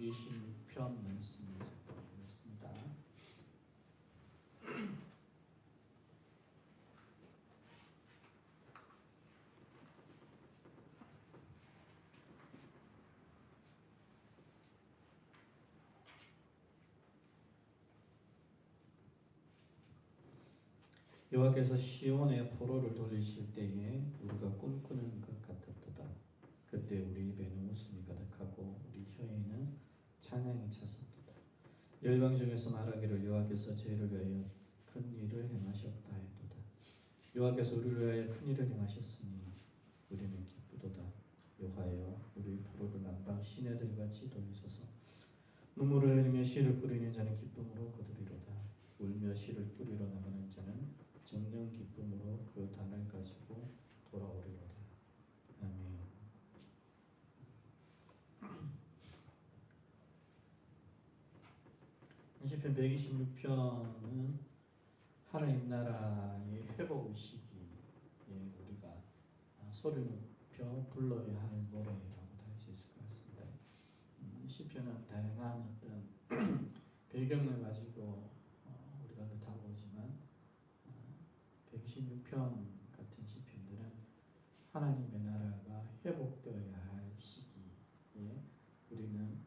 26편 말씀을 보겠습니다. 여호와께서 시온의 포로를 돌리실 때에 우리가 꿈꾸는 것 같았도다. 그때 우리 입에는 웃음이 가득하고 우리 혀에는 찬양이 찼었도다. 열방 중에서 말하기를 여호와께서 저희를 위하여 큰 일을 행하셨다 했도다. 여호와께서 우리를 위하여 큰 일을 행하셨으니 우리는 기쁘도다. 여호와여 우리 포로를 남방 시내들같이 돌리소서. 눈물을 흘리며 씨를 뿌리는 자는 기쁨으로 거두리로다. 울며 씨를 뿌리러 나가는 자는 정녕 기쁨으로 그 단을 가지고 돌아오리로다. 아멘. 시편 126편은 하나님 나라의 회복의 시기에 우리가 소리 높여 불러야 할 노래라고도 할 수 있을 것 같습니다. 시편은 다양한 어떤 배경을 가지고 우리가 다보지만 126편 같은 시편들은 하나님의 나라가 회복되어야 할 시기에 우리는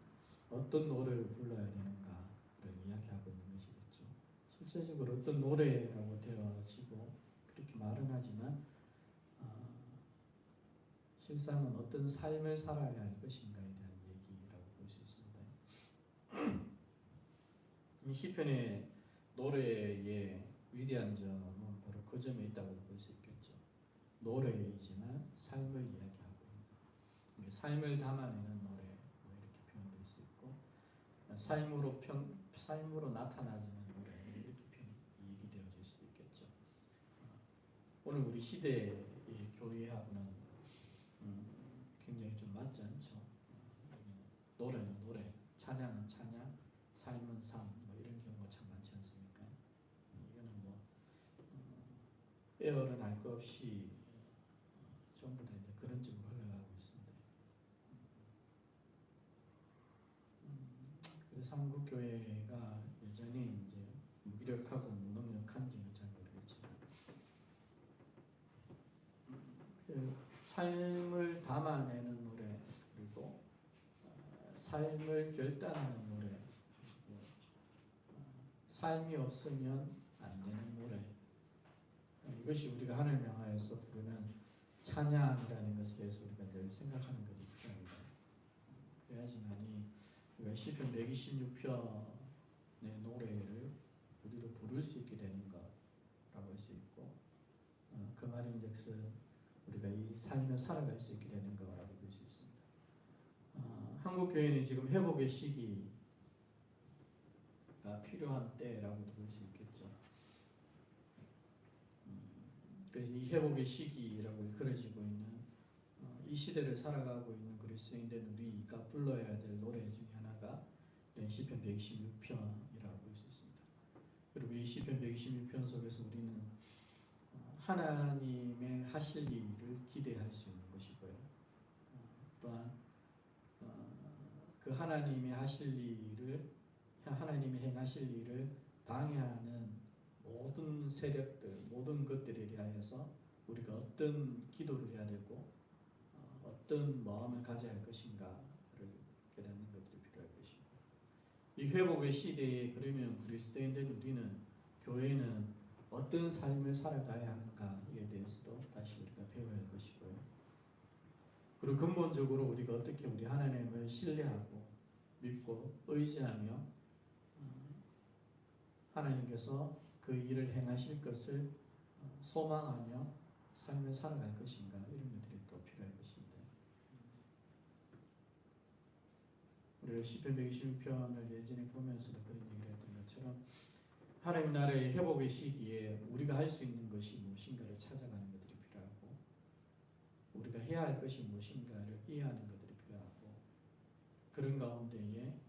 어떤 노래를 불러야 되는가를 이야기하고 있는 것이겠죠. 실제적으로 어떤 노래라고 되어지고 그렇게 말은 하지만 실상은 어떤 삶을 살아야 할 것인가에 대한 얘기라고 볼 수 있습니다. 이 시편의 노래의 위대한 점은 바로 그 점에 있다고 볼 수 있겠죠. 노래이지만 삶을 이야기하고 있는, 삶을 담아내는 노래 이렇게 표현될 수 있고, 삶으로 나타나지는 노래 이렇게 얘기되어질 수도 있겠죠. 오늘 우리 시대의 교회하고는 굉장히 좀 맞지 않죠. 노래는 노래, 찬양은 찬양, 삶은 삶, 이런 경우가 참 많지 않습니까? 이거는 빼어는 알 것 없이 전부 다 이제 그런 쪽으로 흘러가고 있습니다. 그래서 한국 교회가 여전히 이제 무기력하고 무능력한지는 잘 모르겠지만, 삶을 담아내는 노래, 그리고 삶을 결단하는 노래, 삶이 없으면 안 되는 노래, 이것이 우리가 하나님을 향하여서 부르는 찬양이라는 것에 대해서 우리가 늘 생각하는 것이 필요합니다. 그래야지만이 우리가 시편 126편의 노래를 우리도 부를 수 있게 되는 것라고 할 수 있고, 그 말인즉슨 우리가 이 삶을 살아갈 수 있게 되는 거라고 볼 수 있습니다. 한국 교회는 지금 회복의 시기가 필요한 때라고도 볼 수 있겠죠. 그래서 이 회복의 시기라고 일컬어지고 있는 이 시대를 살아가고 있는 그리스도인된 우리가 불러야 될 노래 중에 하나가 시편 126편이라고 볼 수 있습니다. 그리고 이 시편 126편 속에서 우리는 하나님의 하실 일을 기대할 수 있는 것이고요. 또한 그 하나님이 하실 일을, 하나님이 행하실 일을 방해하는 모든 세력들, 모든 것들에 대하여서 우리가 어떤 기도를 해야 되고 어떤 마음을 가져야 할 것인가를 깨닫는 것들이 필요할 것이고, 이 회복의 시대에 그러면 그리스도인된 우리는, 교회는 어떤 삶을 살아가야 하는가에 대해서도 다시 우리가 배워야 할 것이고요. 그리고 근본적으로 우리가 어떻게 우리 하나님을 신뢰하고 믿고 의지하며 하나님께서 그 일을 행하실 것을 소망하며 삶을 살아갈 것인가, 이런 것들이 또 필요할 것입니다. 우리가 시편 126편을 예전에 보면서도 그런 얘기를 했던 것처럼 하나님 나라의 회복의 시기에 우리가 할 수 있는 것이 무엇인가를 찾아가는 것들이 필요하고, 우리가 해야 할 것이 무엇인가를 이해하는 것들이 필요하고, 그런 가운데에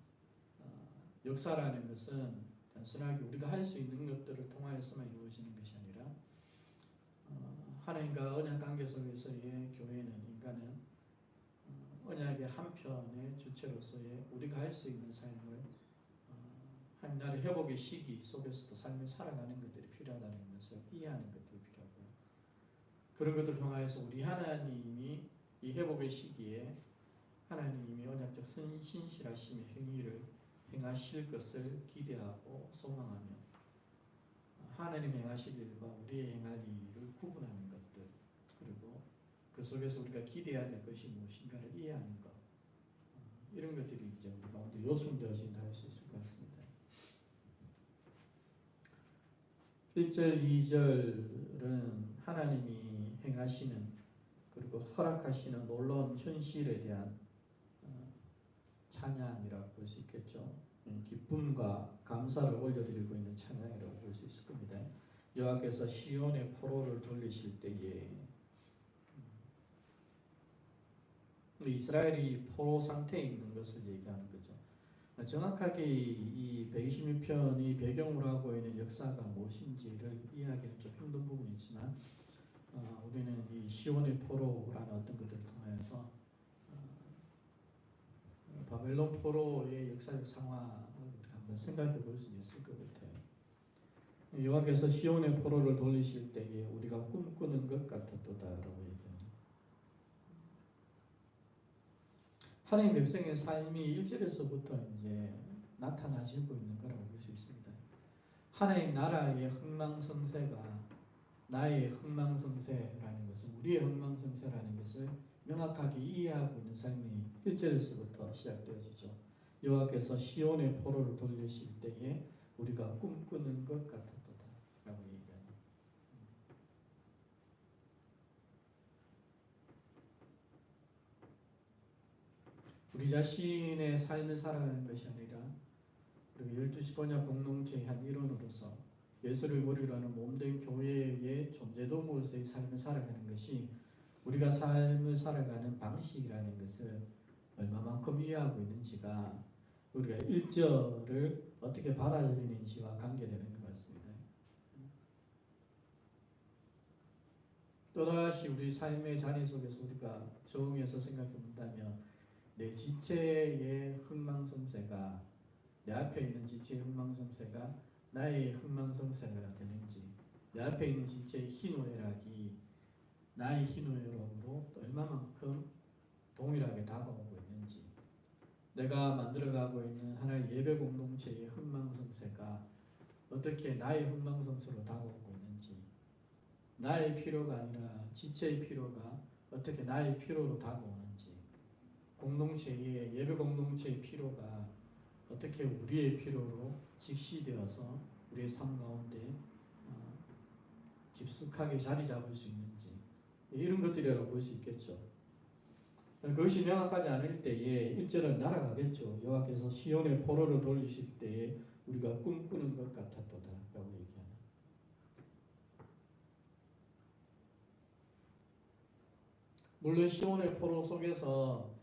역사라는 것은 단순하게 우리가 할 수 있는 것들을 통하여서만 이루어지는 것이 아니라 하나님과 언약 관계 속에서의 교회는, 인간은 언약의 한편의 주체로서의 우리가 할 수 있는 삶을 한 나라의 회복의 시기 속에서도 삶을 살아가는 것들이 필요하다는 것을 이해하는 것들이 필요하고요. 그런 것들을 통해서 우리 하나님이 이 회복의 시기에 하나님이 언약적 신실하심의 행위를 행하실 것을 기대하고 소망하며 하나님 행하실 일과 우리의 행할 일을 구분하는 것들, 그리고 그 속에서 우리가 기대해야 될 것이 무엇인가를 이해하는 것, 이런 것들이 이제 우리 가운데 요순되어진다 할 수 있을 것 같습니다. 1절, 2절은 하나님이 행하시는 그리고 허락하시는 놀라운 현실에 대한 찬양이라고 볼 수 있겠죠. 기쁨과 감사를 올려드리고 있는 찬양이라고 볼 수 있을 겁니다. 여호와께서 시온의 포로를 돌리실 때에 이스라엘이 포로 상태에 있는 것을 얘기하는 거죠. 정확하게 이 126편이 배경으로 하고 있는 역사가 무엇인지를 이해하기는 좀 힘든 부분이 있지만 우리는 이 시온의 포로라는 어떤 것들을 통해서 바벨론 포로의 역사적 상황을 우리가 한번 생각해 볼 수 있을 것 같아요. 여호와께서 시온의 포로를 돌리실 때에 우리가 꿈꾸는 것 같았도다라고 얘기합니다. 하나님 백성의 삶이 1절에서부터 이제 나타나지고 있는 거라고 볼 수 있습니다. 하나님 나라의 흥망성쇠가 나의 흥망성쇠라는 것은 우리의 흥망성쇠라는 것을 명확하게 이해하고 있는 삶이 1절에서부터 시작되어지죠. 여호와께서 시온의 포로를 돌리실 때에 우리가 꿈꾸는 것 같았도다 라고 얘기합니다. 우리 자신의 삶을 살아가는 것이 아니라 그리고 12시 번역 공동체의 한 일원으로서 예수를 머리로 하는 몸된 교회의 존재도무로서의 삶을 살아가는 것이 우리가 삶을 살아가는 방식이라는 것을 얼마만큼 이해하고 있는지가 우리가 1절을 어떻게 받아들이는지와 관계되는 것 같습니다. 또다시 우리 삶의 자리 속에서 우리가 적응해서 생각해 본다면 내 지체의 흥망성쇠가 내 앞에 있는 지체의 흥망성쇠가 나의 흥망성쇠가 되는지, 내 앞에 있는 지체의 희노애락이 나의 희노애락으로 얼마만큼 동일하게 다가오고 있는지, 내가 만들어가고 있는 하나의 예배 공동체의 흥망성쇠가 어떻게 나의 흥망성쇠로 다가오고 있는지, 나의 필요가 아니라 지체의 필요가 어떻게 나의 필요로 다가오는지, 공동체의 예배 공동체의 필요가 어떻게 우리의 필요로 직시되어서 우리의 삶 가운데 깊숙하게 자리 잡을 수 있는지, 이런 것들이라고 볼 수 있겠죠. 그것이 명확하지 않을 때에 1절은 날아가겠죠. 여호와께서 시온의 포로를 돌리실 때에 우리가 꿈꾸는 것 같았도다 라고 얘기하는. 물론 시온의 포로 속에서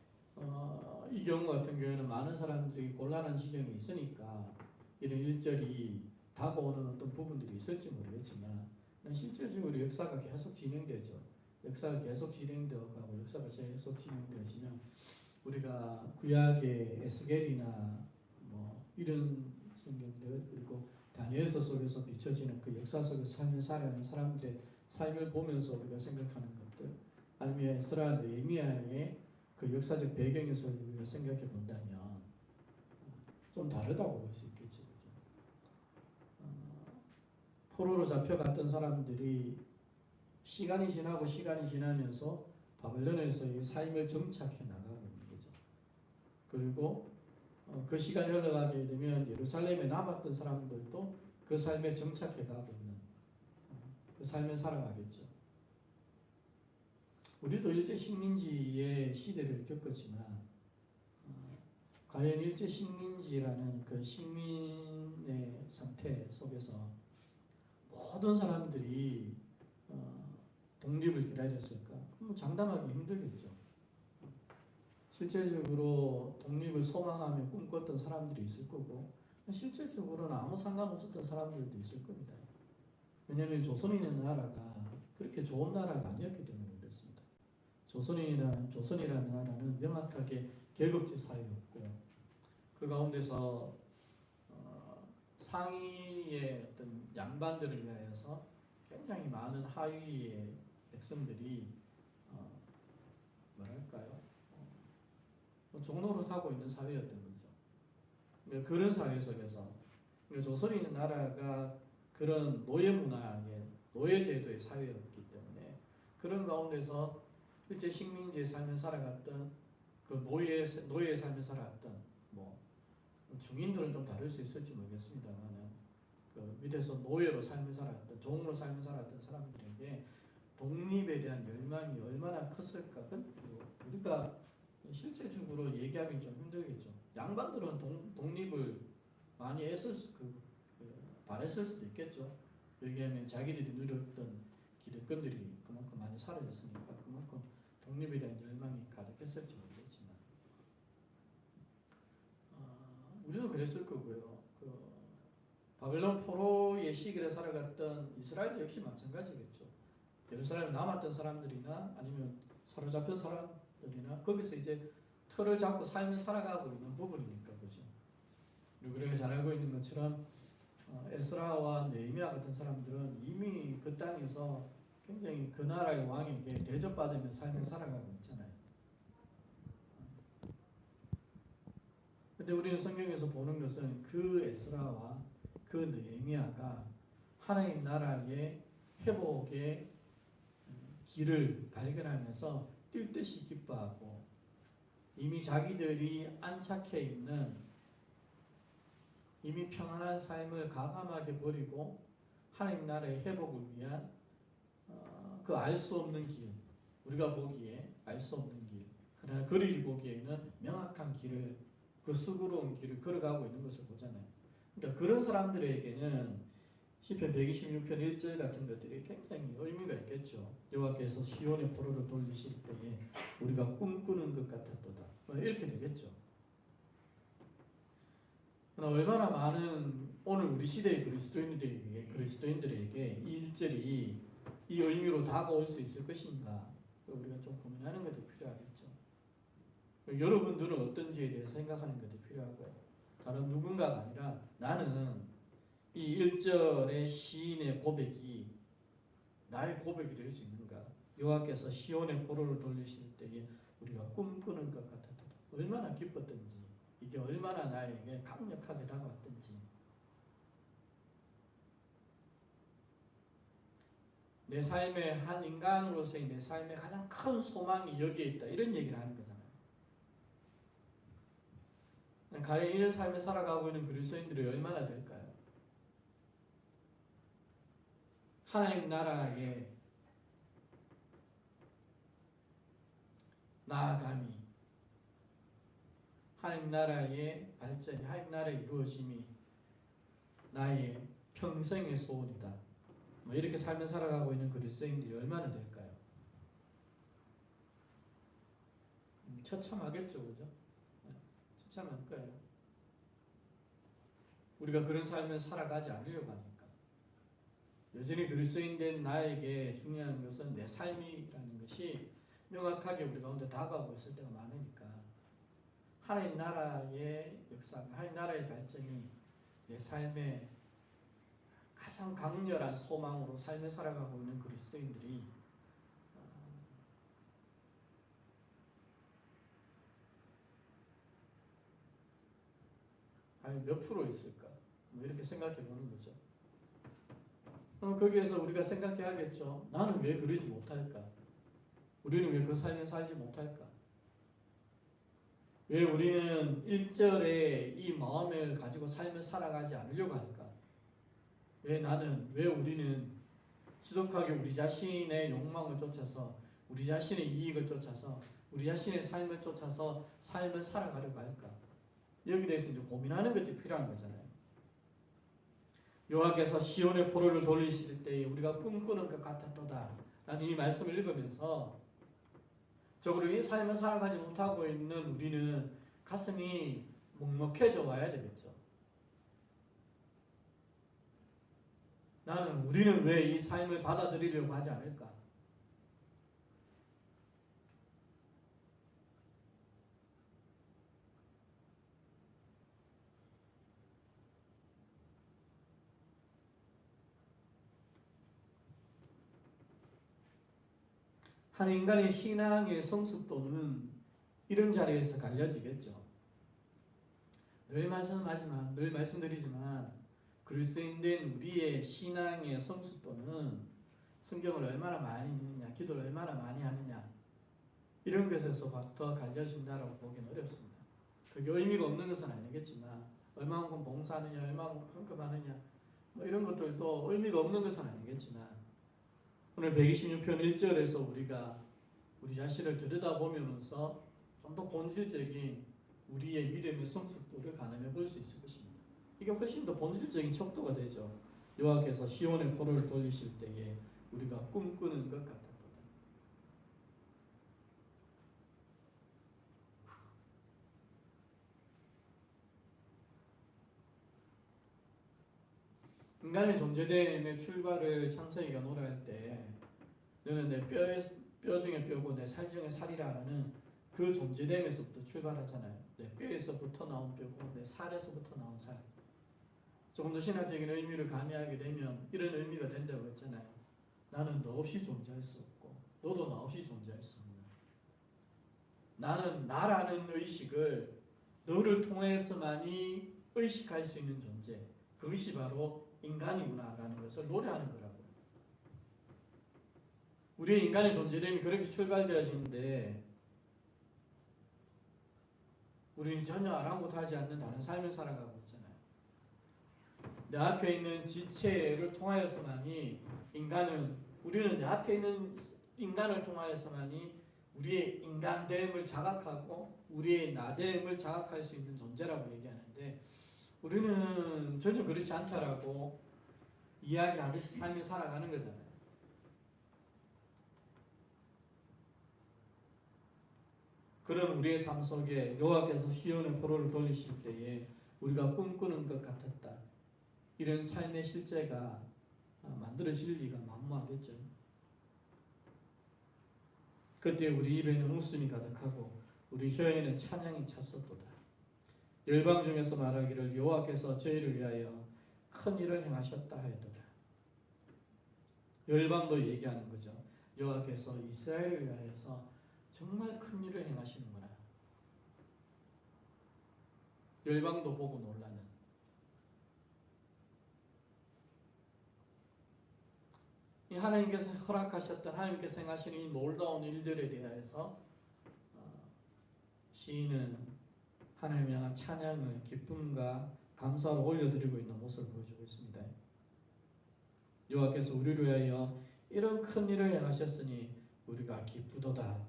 이 경우 같은 경우에는 많은 사람들이 곤란한 지경이 있으니까 이런 1절이 다가오는 어떤 부분들이 있을지 모르겠지만 실질적으로 역사가 계속 진행되죠. 역사가 계속 진행되어가고 역사가 계속 진행되어지면 우리가 구약의 에스겔이나 뭐 이런 성경들, 그리고 다니엘서 속에서 비춰지는 그 역사 속에서 삶을 살아가는 사람들의 삶을 보면서 우리가 생각하는 것들, 아니면 에스라 느헤미야의 그 역사적 배경에서 우리가 생각해 본다면 좀 다르다고 볼 수 있겠죠. 포로로 잡혀갔던 사람들이 시간이 지나면서 바벨론에서의 삶을 정착해 나가고 있는 거죠. 그리고 그 시간이 흘러가게 되면 예루살렘에 남았던 사람들도 그 삶에 정착해 가고 있는 그 삶을 살아가겠죠. 우리도 일제 식민지의 시대를 겪었지만 과연 일제 식민지라는 그 식민의 상태 속에서 모든 사람들이 독립을 기다렸을까? 그럼 장담하기 힘들겠죠. 실제적으로 독립을 소망하며 꿈꿨던 사람들이 있을 거고 실제적으로는 아무 상관없었던 사람들도 있을 겁니다. 왜냐하면 조선이라는 나라가 그렇게 좋은 나라가 아니었기 때문에 그렇습니다. 조선이라는 나라는 명확하게 계급제 사회였고 그 가운데서 상위의 어떤 양반들을 위하여서 굉장히 많은 하위의 백성들이 뭐랄까요? 종로를 타고 있는 사회였던 거죠. 그러니까 그런 사회 속에서 그러니까 조선이라는 나라가 그런 노예 문화의 노예 제도의 사회였기 때문에 그런 가운데서 실제 식민지의 삶을 살아갔던 그 노예의 삶을 살아갔던 뭐 중인들은 좀 다를 수 있을지 모르겠습니다만 그 밑에서 노예로 삶을 살았던 종으로 삶을 살았던 사람들에게 독립에 대한 열망이 얼마나 컸을까? 우리가 실제적으로 얘기하기는 좀 힘들겠죠. 양반들은 독립을 많이 바랬을 수도 있겠죠. 왜냐하면 자기들이 누렸던 기득권들이 그만큼 많이 사라졌으니까 그만큼 독립에 대한 열망이 가득했을지 모르겠지만 우리도 그랬을 거고요. 바벨론 포로의 시기를 살아갔던 이스라엘도 역시 마찬가지겠죠. 예루살렘에 남았던 사람들이나 아니면 사로잡힌 사람들이나 거기서 이제 틀을 잡고 삶을 살아가고 있는 부분이니까 그죠. 그리고 우리가 잘 알고 있는 것처럼 에스라와 느헤미야 같은 사람들은 이미 그 땅에서 굉장히 그 나라의 왕에게 대접받으며 삶을 살아가고 있잖아요. 근데 우리는 성경에서 보는 것은 그 에스라와 그 느헤미야가 하나님 나라의 회복의 길을 발견하면서 뛸 듯이 기뻐하고 이미 자기들이 안착해 있는 이미 평안한 삶을 과감하게 버리고 하나님 나라의 회복을 위한 그 알 수 없는 길, 우리가 보기에 알 수 없는 길, 그러나 그를 보기에는 명확한 길을 그 수고로운 길을 걸어가고 있는 것을 보잖아요. 그러니까 그런 사람들에게는 시편 126편 1절 같은 것들이 굉장히 의미가 있겠죠. 여호와께서 시온의 포로를 돌리실 때에 우리가 꿈꾸는 것 같았도다. 이렇게 되겠죠. 얼마나 많은 오늘 우리 시대의 그리스도인들에게 이 1절이 이 의미로 다가올 수 있을 것인가 우리가 좀 고민하는 것도 필요하겠죠. 여러분들은 어떤지에 대해 생각하는 것도 필요하고요. 다른 누군가가 아니라 나는 이 1절의 시인의 고백이 나의 고백이 될 수 있는가. 여호와께서 시온의 포로를 돌리실 때에 우리가 꿈꾸는 것 같았다. 얼마나 기뻤던지 이게 얼마나 나에게 강력하게 다가왔던지 내 삶의 한 인간으로서의 내 삶의 가장 큰 소망이 여기에 있다. 이런 얘기를 하는 거잖아요. 과연 이런 삶을 살아가고 있는 그리스도인들이 얼마나 될까요? 하나님 나라에 나아감이 하나님 나라의 발전이 하나님 나라의 이루어짐이 나의 평생의 소원이다. 이렇게 삶을 살아가고 있는 그리스도인들이 얼마나 될까요? 처참하겠죠, 그죠? 처참할 거예요. 우리가 그런 삶을 살아가지 않으려고 하니까. 여전히 그리스도인 된 나에게 중요한 것은 내 삶이라는 것이 명확하게 우리 가운데 다가오고 있을 때가 많으니까 하나님 나라의 역사, 하나님 나라의 발전이 내 삶의 가장 강렬한 소망으로 삶을 살아가고 있는 그리스도인들이 과연 몇 프로 있을까? 이렇게 생각해 보는 거죠. 거기에서 우리가 생각해야겠죠. 나는 왜 그러지 못할까? 우리는 왜 그 삶을 살지 못할까? 왜 우리는 1절에 이 마음을 가지고 삶을 살아가지 않으려고 할까? 왜 우리는 지독하게 우리 자신의 욕망을 쫓아서 우리 자신의 이익을 쫓아서 우리 자신의 삶을 쫓아서 삶을 살아가려고 할까? 여기에 대해서 이제 고민하는 것이 필요한 거잖아요. 여호와께서 시온의 포로를 돌리실 때에 우리가 꿈꾸는 것 같았도다 라는 이 말씀을 읽으면서 적어도 이 삶을 살아가지 못하고 있는 우리는 가슴이 먹먹해져 와야 되겠죠. 우리는 왜 이 삶을 받아들이려고 하지 않을까? 한 인간의 신앙의 성숙도는 이런 자리에서 갈려지겠죠. 늘 말씀드리지만 그리스도인된 우리의 신앙의 성숙도는 성경을 얼마나 많이 읽느냐, 기도를 얼마나 많이 하느냐 이런 것에서부터 갈려진다라고 보기는 어렵습니다. 그게 의미가 없는 것은 아니겠지만 얼마만큼 봉사하느냐, 얼마만큼 헌금하느냐 뭐 이런 것들도 의미가 없는 것은 아니겠지만 오늘 126편 1절에서 우리가 우리 자신을 들여다보면서 좀 더 본질적인 우리의 믿음의 성숙도를 가늠해 볼 수 있을 것입니다. 이게 훨씬 더 본질적인 척도가 되죠. 여호와께서 시온의 포로를 돌리실 때에 우리가 꿈꾸는 것 같았도다. 인간의 존재됨의 출발을 창세기가 노래할 때 너는 내 뼈 중에 뼈고 내 살 중에 살이라 하는 그 존재됨에서부터 출발하잖아요. 내 뼈에서부터 나온 뼈고 내 살에서부터 나온 살. 조금 더 신학적인 의미를 가미하게 되면 이런 의미가 된다고 했잖아요. 나는 너 없이 존재할 수 없고 너도 나 없이 존재할 수 없는, 나는 나라는 의식을 너를 통해서만이 의식할 수 있는 존재, 그것이 바로 인간이구나라는 것을 노래하는 거라고요. 우리의 인간의 존재됨이 그렇게 출발되어지는데 우리는 전혀 아랑곳하지 않는 다른 삶을 살아가고 있잖아요. 내 앞에 있는 지체를 통하여서만이 우리는 내 앞에 있는 인간을 통하여서만이 우리의 인간됨을 자각하고 우리의 나됨을 자각할 수 있는 존재라고 얘기하는데 우리는 전혀 그렇지 않다라고 이야기하듯이 삶을 살아가는 거잖아요. 그런 우리의 삶 속에 여호와께서 시온의 포로를 돌리실 때에 우리가 꿈꾸는 것 같았다. 이런 삶의 실제가 만들어질 리가 만무하겠죠. 그때 우리 입에는 웃음이 가득하고 우리 혀에는 찬양이 찼었도다. 열방 중에서 말하기를 여호와께서 저희를 위하여 큰 일을 행하셨다 하였도다. 열방도 얘기하는 거죠. 여호와께서 이스라엘을 위하여서 정말 큰 일을 행하시는구나. 열방도 보고 놀라는. 이 하나님께서 허락하셨던 하나님께서 행하시는 이 놀라운 일들에 대해서 시인은 하나님을 향한 찬양을 기쁨과 감사로 올려드리고 있는 모습을 보여주고 있습니다. 여호와께서 우리를 위하여 이런 큰 일을 행하셨으니 우리가 기쁘도다.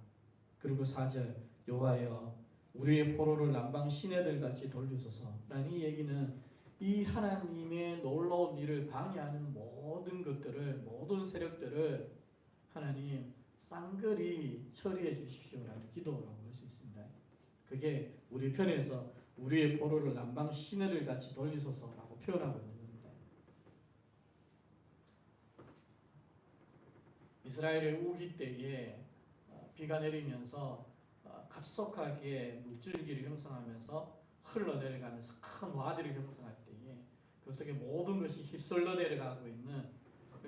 그리고 4절 여호와여 우리의 포로를 남방 시내들 같이 돌리소서라는 이 얘기는 이 하나님의 놀라운 일을 방해하는 모든 것들을, 모든 세력들을 하나님 쌍그리 처리해 주십시오라는 기도라고 볼 수 있습니다. 그게 우리 편에서 우리의 포로를 남방 시내들 같이 돌리소서라고 표현하고 있는 겁니다. 이스라엘의 우기 때에 비가 내리면서 급속하게 물줄기를 형성하면서 흘러내려가면서 큰 와디를 형성할 때에 그 속에 모든 것이 휩쓸려 내려가고 있는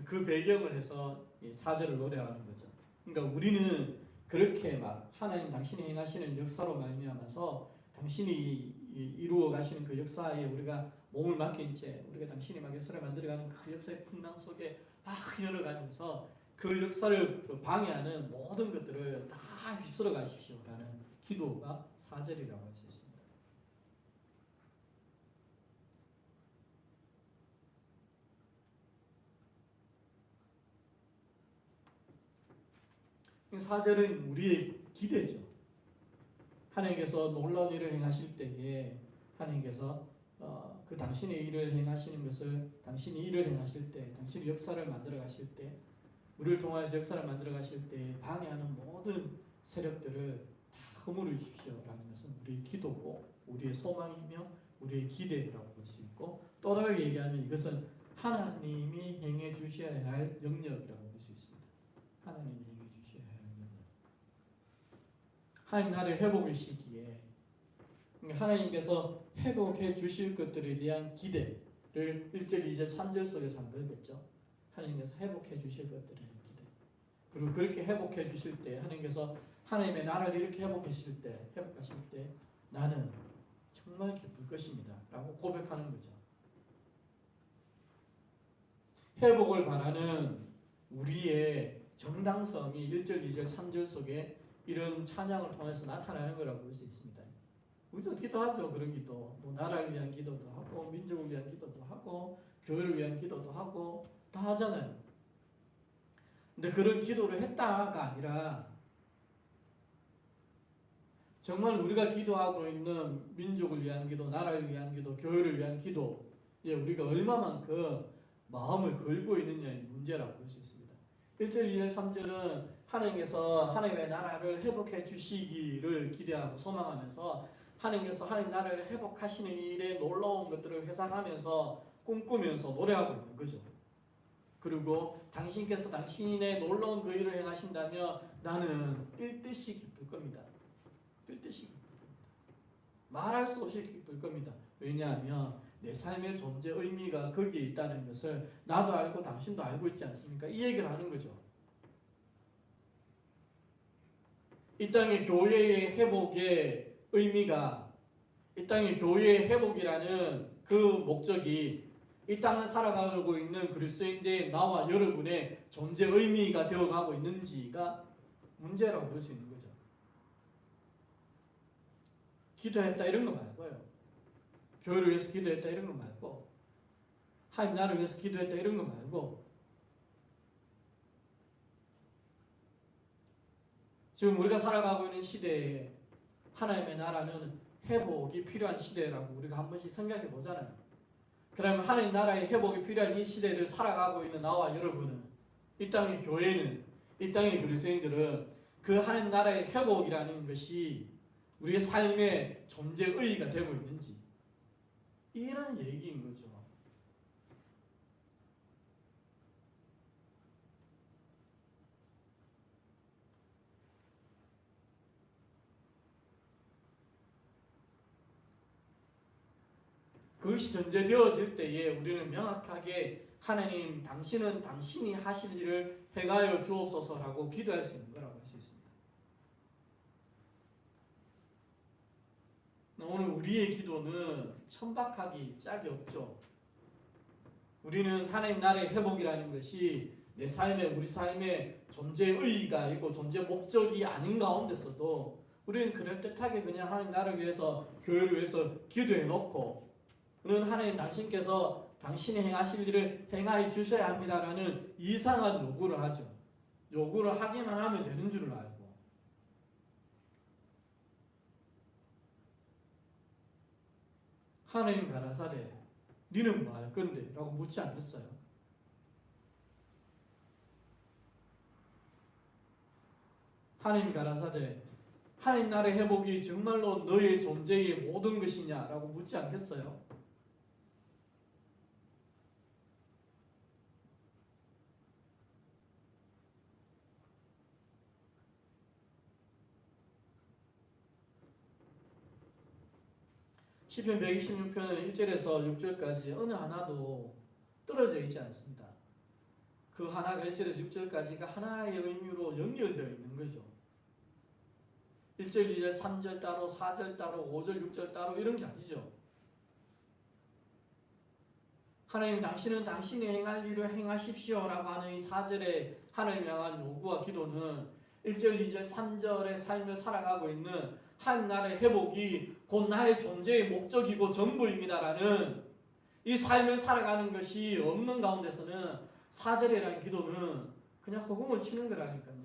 그 배경을 해서 이 4절을 노래하는 거죠. 그러니까 우리는 그렇게 막 하나님 당신이 행하시는 역사로 말미암아서 당신이 이루어 가시는 그 역사에 우리가 몸을 맡긴 채 우리가 당신이 막 역사를 만들어가는 그 역사의 풍랑 속에 막 흘러가면서 그 역사를 방해하는 모든 것들을 다 휩쓸어 가십시오라는 기도가 4절이라고 할 수 있습니다. 이 4절은 우리의 기대죠. 하나님께서 놀라운 일을 행하실 때에 하나님께서 그 당신의 일을 행하시는 것을 당신이 일을 행하실 때, 당신이 역사를 만들어 가실 때, 우리를 통하여서 역사를 만들어 가실 때 방해하는 모든 세력들을 다 허물어 주십시오라는 것은 우리의 기도고 우리의 소망이며 우리의 기대라고 볼 수 있고, 또 다르게 얘기하면 이것은 하나님이 행해 주셔야 할 영역이라고 볼 수 있습니다. 하나님이 행해 주셔야 할 영역. 하나님 나를 회복의 시기에 하나님께서 회복해 주실 것들에 대한 기대를 1절, 2절, 3절 속에서 한 거겠죠. 하나님께서 회복해 주실 것들에 대한 기대. 그리고 그렇게 회복해 주실 때 하나님께서 하나님의 나라를 이렇게 회복하실 때 나는 정말 기쁠 것입니다 라고 고백하는 거죠. 회복을 바라는 우리의 정당성이 1절, 2절, 3절 속에 이런 찬양을 통해서 나타나는 거라고 볼 수 있습니다. 우리도 기도하죠. 그런 기도. 뭐 나라를 위한 기도도 하고 민족을 위한 기도도 하고 교회를 위한 기도도 하고 다 하잖아요. 근데 그런 기도를 했다가 아니라 정말 우리가 기도하고 있는 민족을 위한 기도, 나라를 위한 기도, 교회를 위한 기도에 우리가 얼마만큼 마음을 걸고 있느냐의 문제라고 볼 수 있습니다. 1절, 2절, 3절은 하나님께서 하나님의 나라를 회복해 주시기를 기대하고 소망하면서 하나님께서 하나님 나라를 회복하시는 일에 놀라운 것들을 회상하면서 꿈꾸면서 노래하고 있는 거죠. 그리고 당신께서 당신의 놀라운 그 일을 행하신다면 나는 뛸 듯이 기쁠 겁니다. 뛸 듯이 기쁠 겁니다. 말할 수 없이 기쁠 겁니다. 왜냐하면 내 삶의 존재 의미가 거기에 있다는 것을 나도 알고 당신도 알고 있지 않습니까? 이 얘기를 하는 거죠. 이 땅의 교회의 회복의 의미가, 이 땅의 교회의 회복이라는 그 목적이 이 땅을 살아가고 있는 그리스도인들의 나와 여러분의 존재 의미가 되어가고 있는지가 문제라고 볼 수 있는 거죠. 기도했다 이런 거 말고요. 교회를 위해서 기도했다 이런 거 말고, 하나님 나라를 위해서 기도했다 이런 거 말고, 지금 우리가 살아가고 있는 시대에 하나님의 나라는 회복이 필요한 시대라고 우리가 한 번씩 생각해 보잖아요. 그러면 하나님 나라의 회복이 필요한 이 시대를 살아가고 있는 나와 여러분은, 이 땅의 교회는, 이 땅의 그리스도인들은 그 하나님 나라의 회복이라는 것이 우리의 삶의 존재 의의가 되고 있는지, 이런 얘기인 거죠. 그것이 전제되어질 때에 우리는 명확하게 하나님 당신은 당신이 하실 일을 행하여 주옵소서라고 기도할 수 있는 거라고 할 수 있습니다. 오늘 우리의 기도는 천박하기 짝이 없죠. 우리는 하나님 나라의 회복이라는 것이 내 삶에, 우리 삶의 존재 의의가 있고 존재 목적이 아닌 가운데서도 우리는 그럴듯하게 그냥 하나님 나라를 위해서, 교회를 위해서 기도해 놓고, 는 하나님 당신께서 당신이 행하실 일을 행하여 주셔야 합니다라는 이상한 요구를 하죠. 요구를 하기만 하면 되는 줄을 알고. 하나님 가라사대 니는 뭐 할 건데? 라고 묻지 않겠어요? 하나님 가라사대 하나님 나라의 회복이 정말로 너의 존재의 모든 것이냐라고 묻지 않겠어요? 시편 126편은 1절에서 6절까지 어느 하나도 떨어져 있지 않습니다. 그 하나가 1절에서 6절까지가 하나의 의미로 연결되어 있는 거죠. 1절, 2절, 3절 따로, 4절 따로, 5절, 6절 따로 이런 게 아니죠. 하나님 당신은 당신이 행할 일을 행하십시오라고 하는 이 4절의 하나님 향한 요구와 기도는 1절, 2절, 3절의 삶을 살아가고 있는 한 나라의 회복이 곧 나의 존재의 목적이고 전부입니다라는 이 삶을 살아가는 것이 없는 가운데서는 4절이라는 기도는 그냥 허공을 치는 거라니까요.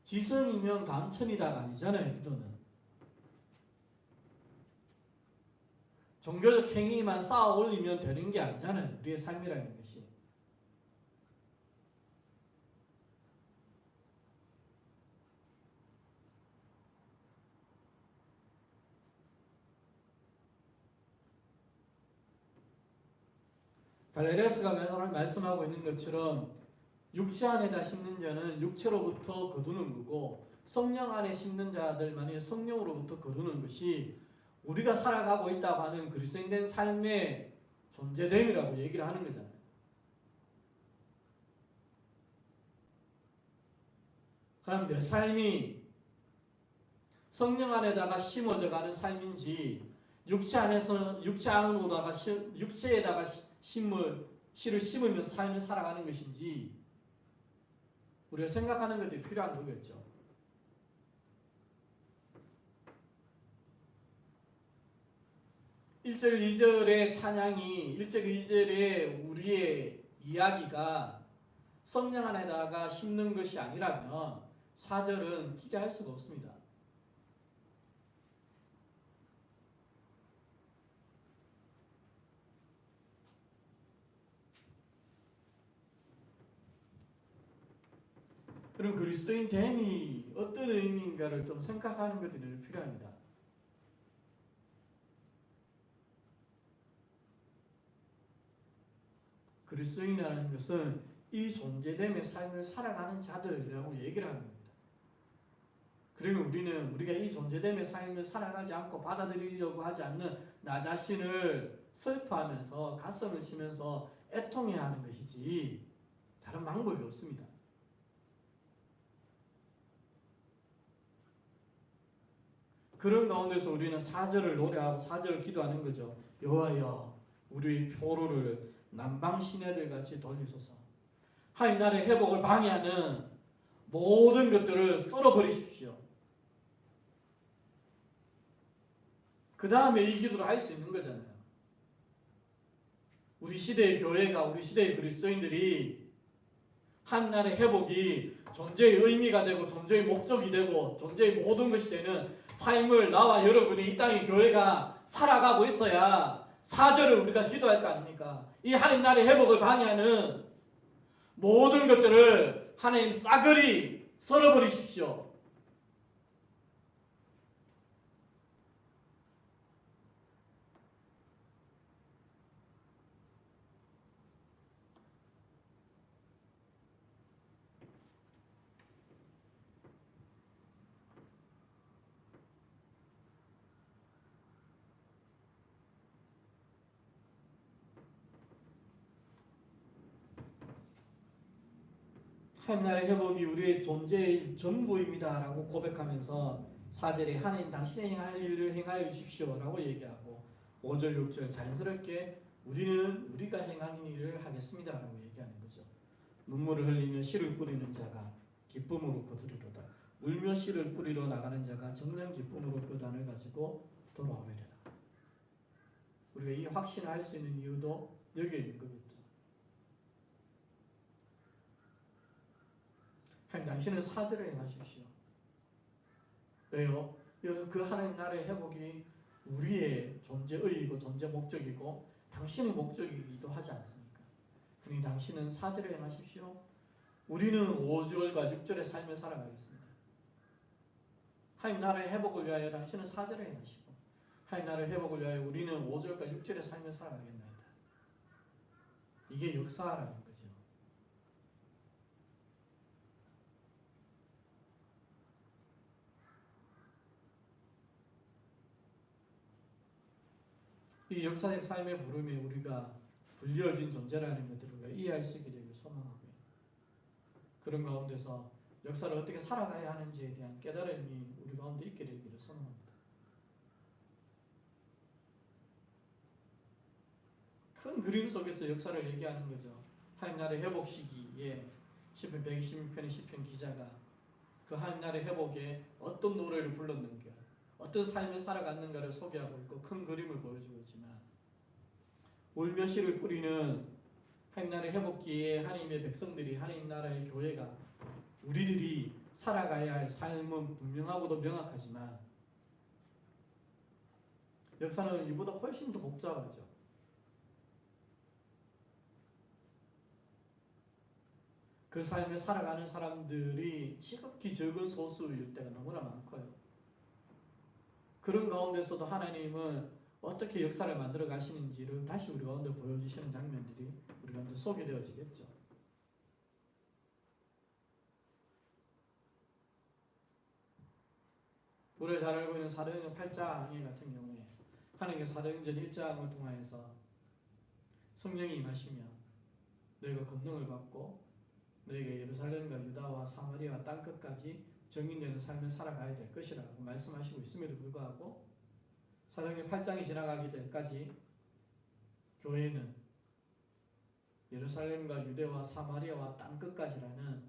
지성이면 감천이다가 아니잖아요. 기도는 종교적 행위만 쌓아 올리면 되는 게 아니잖아요. 우리의 삶이라는 것이. 갈레리아스가 말씀하고 있는 것처럼 육체 안에다 심는 자는 육체로부터 거두는 거고 성령 안에 심는 자들만이 성령으로부터 거두는 것이 우리가 살아가고 있다고 하는 그리스도인된 삶의 존재됨이라고 얘기를 하는 거잖아요. 그럼 내 삶이 성령 안에다가 심어져가는 삶인지 육체 안으로다가 육체에다가 씨를 심으면서 삶을 살아가는 것인지 우리가 생각하는 것들이 필요한 거겠죠. 1절, 2절의 찬양이 1절, 2절의 우리의 이야기가 성령 안에다가 심는 것이 아니라면 4절은 기대할 수가 없습니다. 그럼 그리스도인 됨이 어떤 의미인가를 좀 생각하는 것들이 필요합니다. 그리스도인이라는 것은 이 존재됨의 삶을 살아가는 자들이라고 얘기를 하는 겁니다. 그러면 우리는 우리가 이 존재됨의 삶을 살아가지 않고 받아들이려고 하지 않는 나 자신을 슬퍼하면서 가슴을 치면서 애통해야 하는 것이지 다른 방법이 없습니다. 그런 가운데서 우리는 4절을 노래하고 4절을 기도하는 거죠. 여호와여 우리의 표로를 남방 시내들 같이 돌리소서. 하나님 나라의 회복을 방해하는 모든 것들을 썰어버리십시오. 그 다음에 이 기도를 할 수 있는 거잖아요. 우리 시대의 교회가 우리 시대의 그리스도인들이 하나님 나라의 회복이 존재의 의미가 되고 존재의 목적이 되고 존재의 모든 것이 되는 삶을 나와 여러분이 이 땅의 교회가 살아가고 있어야 4절을 우리가 기도할 거 아닙니까? 이 하나님 나라의 회복을 방해하는 모든 것들을 하나님 싸그리 썰어버리십시오. 하나님 나라의 회복이 우리의 존재의 전부입니다 라고 고백하면서 4절에 하나님 당신의 행할 일을 행하여 주십시오 라고 얘기하고 5절 6절 자연스럽게 우리는 우리가 행하는 일을 하겠습니다 라고 얘기하는 거죠. 눈물을 흘리며 씨를 뿌리는 자가 기쁨으로 거두리로다. 울며 씨를 뿌리러 나가는 자가 정녕 기쁨으로 그 단을 가지고 돌아오리라. 우리가 이 확신을 할 수 있는 이유도 여기에 있는 거겠죠. 하나님 당신은 4절을 행하십시오. 왜요? 그 하나님 나라의 회복이 우리의 존재의이고 존재 목적이고 당신의 목적이기도 하지 않습니까? 그러니 당신은 4절을 행하십시오. 우리는 5절과 6절의 삶을 살아가겠습니다. 하나님 나라의 회복을 위하여 당신은 4절을 행하시고 하나님 나라의 회복을 위하여 우리는 5절과 6절의 삶을 살아가겠나이다. 이게 역사라는 거죠. 이 역사적 삶의 부름에 우리가 불려진 존재라는 것들을 우리가 이해할 수 있게 되길 소망하고요. 그런 가운데서 역사를 어떻게 살아가야 하는지에 대한 깨달음이 우리 가운데 있게 되기를 소망합니다. 큰 그림 속에서 역사를 얘기하는 거죠. 하나님 나라의 회복 시기에 시편 126편의 시편 기자가 그 하나님 나라의 회복에 어떤 노래를 불렀는가, 어떤 삶을 살아갔는가를 소개하고 있고 큰 그림을 보여주고 있지만 울며 씨를 뿌리는 하나님 나라의 회복기에 하나님의 백성들이 하나님 나라의 교회가 우리들이 살아가야 할 삶은 분명하고도 명확하지만 역사는 이보다 훨씬 더 복잡하죠. 그 삶에 살아가는 사람들이 지극히 적은 소수일 때가 너무나 많고요. 그런 가운데서도 하나님은 어떻게 역사를 만들어 가시는지를 다시 우리 가운데 보여주시는 장면들이 우리 가운데 소개되어지겠죠. 우리가 잘 알고 있는 사도행전 8장 같은 경우에 하나님께서 사도행전 1장을 통하여서 성령이 임하시며 너희가 권능을 받고 너희가 예루살렘과 유다와 사마리아 땅끝까지 정인되는 삶을 살아가야 될 것이라고 말씀하시고 있음에도 불구하고 사도행전 8장이 지나가기 전까지 교회는 예루살렘과 유대와 사마리아와 땅끝까지라는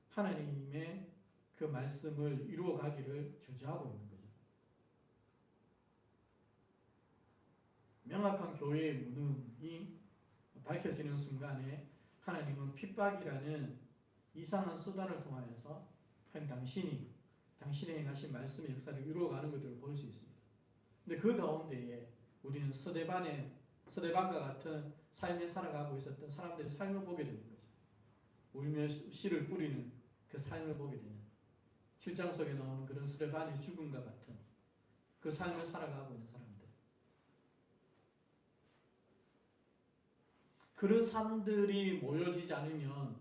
하나님의 그 말씀을 이루어가기를 주저하고 있는 거죠. 명확한 교회의 무능이 밝혀지는 순간에 하나님은 핍박이라는 이상한 수단을 통하여서 당신이 행하신 말씀의 역사를 이루어가는 것들을 볼 수 있습니다. 근데 그 가운데에 우리는 스데반과 같은 삶을 살아가고 있었던 사람들의 삶을 보게 되는 거죠. 울며 씨를 뿌리는 그 삶을 보게 되는 7장 속에 나오는 그런 스데반의 죽음과 같은 그 삶을 살아가고 있는 사람들. 그런 사람들이 모여지지 않으면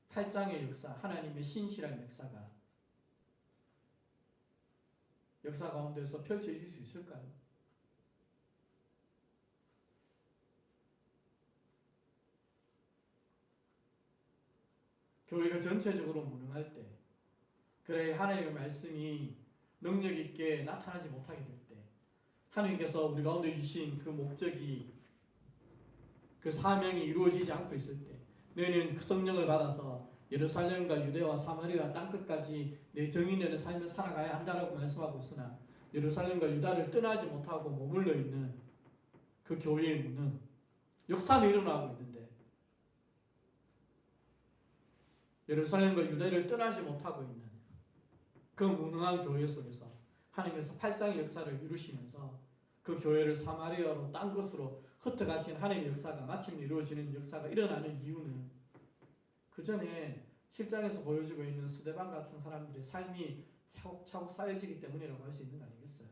8장의 역사, 하나님의 신실한 역사 가운데서 펼쳐질 수 있을까요? 교회가 전체적으로 무능할 때, 그래 하나님의 말씀이 능력 있게 나타나지 못하게 될 때, 하나님께서 우리 가운데 주신 그 목적이, 그 사명이 이루어지지 않고 있을 때, 너희는 그 성령을 받아서 예루살렘과 유대와 사마리아 땅끝까지 내 정인되는 삶을 살아가야 한다라고 말씀하고 있으나 예루살렘과 유다를 떠나지 못하고 머물러 있는 그 교회의 무능, 역사는 일어나고 있는데 예루살렘과 유대를 떠나지 못하고 있는 그 무능한 교회 속에서 하나님께서 8장의 역사를 이루시면서 그 교회를 사마리아로 딴 곳으로 흩어가신 하나님의 역사가 마침내 이루어지는 역사가 일어나는 이유는 그 전에 7장에서 보여주고 있는 스데반 같은 사람들의 삶이 차곡차곡 쌓여지기 때문이라고 할 수 있는 거 아니겠어요?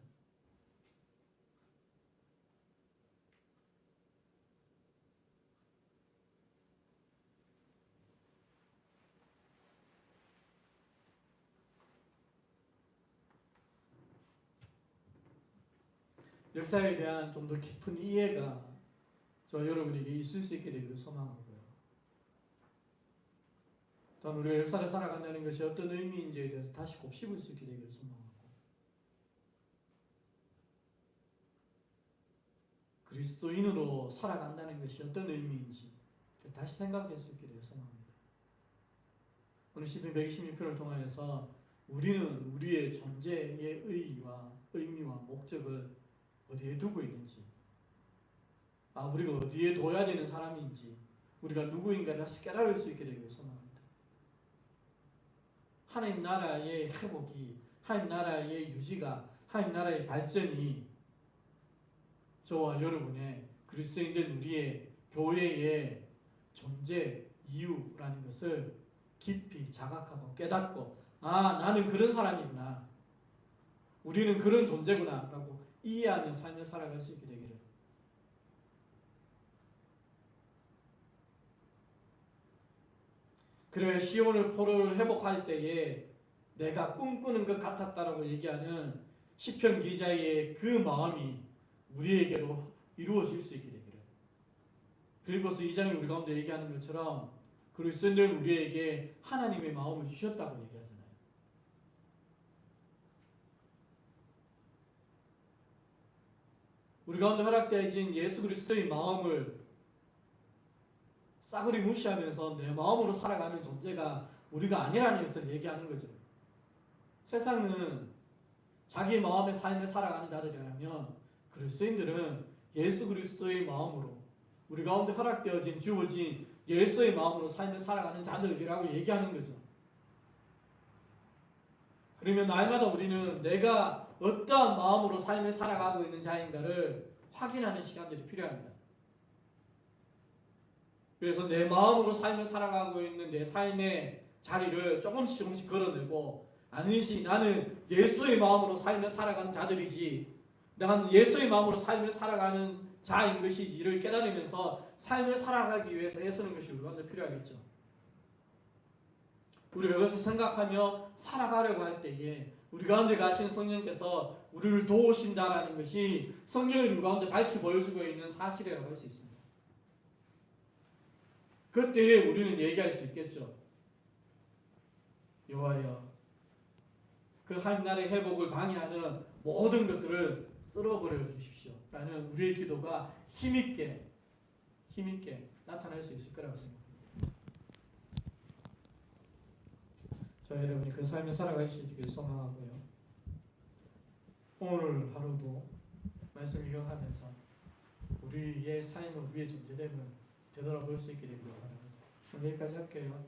역사에 대한 좀 더 깊은 이해가 저 여러분에게 있을 수 있게 되기를 소망하고요. 또한 우리가 역사를 살아간다는 것이 어떤 의미인지에 대해서 다시 곱씹을 수 있게 되기를 소망하고, 그리스도인으로 살아간다는 것이 어떤 의미인지 다시 생각할 수 있게 되기를 소망합니다. 오늘 시편 126편을 통하여서 우리는 우리의 존재의 의미와 목적을 어디에 두고 있는지, 우리가 어디에 둬야 되는 사람인지, 우리가 누구인가를 다시 깨달을 수 있게 되기를 소망합니다. 하나님 나라의 회복이, 하나님 나라의 유지가, 하나님 나라의 발전이 저와 여러분의 그리스도인된 우리의 교회의 존재 이유라는 것을 깊이 자각하고 깨닫고, 나는 그런 사람이구나, 우리는 그런 존재구나 라고 이해하며 삶을 살아갈 수 있게 되기를. 그래 시온을 포로를 회복할 때에 내가 꿈꾸는 것 같았다라고 얘기하는 시편 기자의 그 마음이 우리에게로 이루어질 수 있게 되기를. 빌립보서 2장이 우리 가운데 얘기하는 것처럼 그리스도인은 우리에게 하나님의 마음을 주셨다고 얘기하잖아요. 우리 가운데 허락되어진 예수 그리스도의 마음을 싸그리 무시하면서 내 마음으로 살아가는 존재가 우리가 아니라는 것을 얘기하는 거죠. 세상은 자기 마음의 삶을 살아가는 자들이라면 그리스도인들은 예수 그리스도의 마음으로, 우리 가운데 허락되어진 주어진 예수의 마음으로 삶을 살아가는 자들이라고 얘기하는 거죠. 그러면 날마다 우리는 내가 어떠한 마음으로 삶을 살아가고 있는 자인가를 확인하는 시간들이 필요합니다. 그래서 내 마음으로 삶을 살아가고 있는 내 삶의 자리를 조금씩 걸어내고, 아니지 나는 예수의 마음으로 삶을 살아가는 자들이지, 나는 예수의 마음으로 삶을 살아가는 자인 것이지를 깨달으면서 삶을 살아가기 위해서 애쓰는 것이 우리 가운데 필요하겠죠. 우리가 그것을 생각하며 살아가려고 할 때에 우리 가운데 가신 성령께서 우리를 도우신다라는 것이 성령이 우리 가운데 밝히 보여주고 있는 사실이라고 할 수 있습니다. 그때에 우리는 얘기할 수 있겠죠. 여호와여, 그 하나님의 회복을 방해하는 모든 것들을 쓸어버려 주십시오 라는 우리의 기도가 힘있게 나타날 수 있을 거라고 생각합니다. 자, 여러분이 그 삶을 살아갈 수 있기를 소망하고요. 오늘 하루도 말씀 기억하면서 우리의 삶을 위해 존재됨을 되돌아볼 수 있게 되기를 바랍니다. 오늘 여기까지 할게요.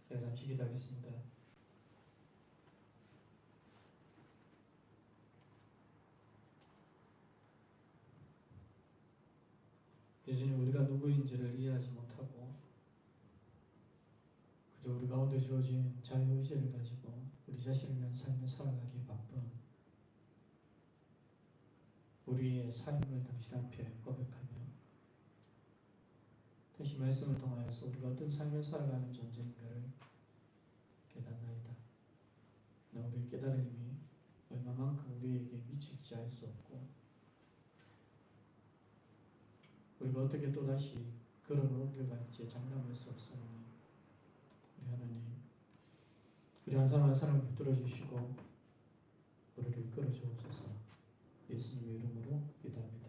제가 잠시 기도하겠습니다. 여전히 우리가 누구인지를 이해하지 못하고 그저 우리 가운데 주어진 자유의지를 가지고 우리 자신을 위한 삶을 살아가기에 바쁜 우리의 삶을 당신 앞에 고백하며 다시 말씀을 통하여서 우리가 어떤 삶을 살아가는 존재인가를 깨닫나이다. 우리의 깨달음이 얼마만큼 우리에게 미칠지 알 수 없고 우리가 어떻게 또다시 걸어 옮겨갈지 장담할 수 없으니 우리 하나님 우리 한 사람 한 사람을 붙들어 주시고 우리를 이끌어 주옵소서. 예수님의 이름으로 기도합니다.